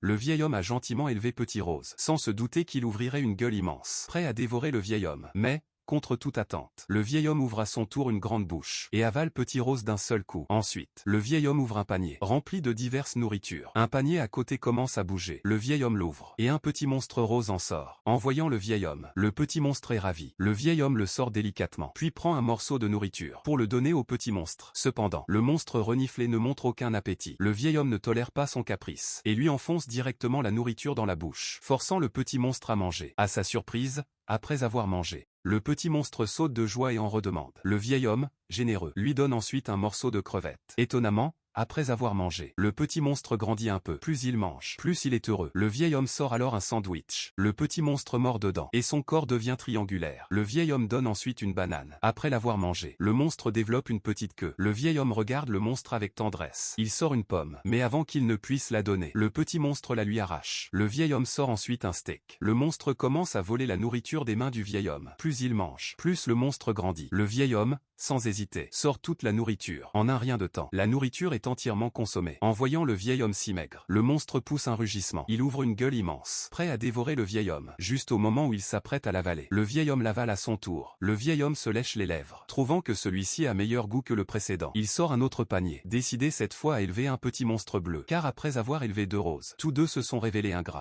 Le vieil homme a gentiment élevé Petit Rose, sans se douter qu'il ouvrirait une gueule immense, prêt à dévorer le vieil homme. Mais, contre toute attente, le vieil homme ouvre à son tour une grande bouche, et avale Petit Rose d'un seul coup. Ensuite, le vieil homme ouvre un panier, rempli de diverses nourritures. Un panier à côté commence à bouger. Le vieil homme l'ouvre, et un petit monstre rose en sort. En voyant le vieil homme, le petit monstre est ravi. Le vieil homme le sort délicatement, puis prend un morceau de nourriture, pour le donner au petit monstre. Cependant, le monstre reniflé ne montre aucun appétit. Le vieil homme ne tolère pas son caprice, et lui enfonce directement la nourriture dans la bouche, forçant le petit monstre à manger. À sa surprise, après avoir mangé, le petit monstre saute de joie et en redemande. Le vieil homme, généreux, lui donne ensuite un morceau de crevette. Étonnamment, après avoir mangé, le petit monstre grandit un peu. Plus il mange, plus il est heureux. Le vieil homme sort alors un sandwich. Le petit monstre mord dedans, et son corps devient triangulaire. Le vieil homme donne ensuite une banane. Après l'avoir mangé, le monstre développe une petite queue. Le vieil homme regarde le monstre avec tendresse. Il sort une pomme, mais avant qu'il ne puisse la donner, le petit monstre la lui arrache. Le vieil homme sort ensuite un steak. Le monstre commence à voler la nourriture des mains du vieil homme. Plus il mange, plus le monstre grandit. Le vieil homme, sans hésiter, sort toute la nourriture. En un rien de temps, la nourriture est entièrement consommée. En voyant le vieil homme si maigre, le monstre pousse un rugissement. Il ouvre une gueule immense, prêt à dévorer le vieil homme. Juste au moment où il s'apprête à l'avaler, le vieil homme l'avale à son tour. Le vieil homme se lèche les lèvres, trouvant que celui-ci a meilleur goût que le précédent. Il sort un autre panier, décidé cette fois à élever un petit monstre bleu, car après avoir élevé deux roses, tous deux se sont révélés ingrats.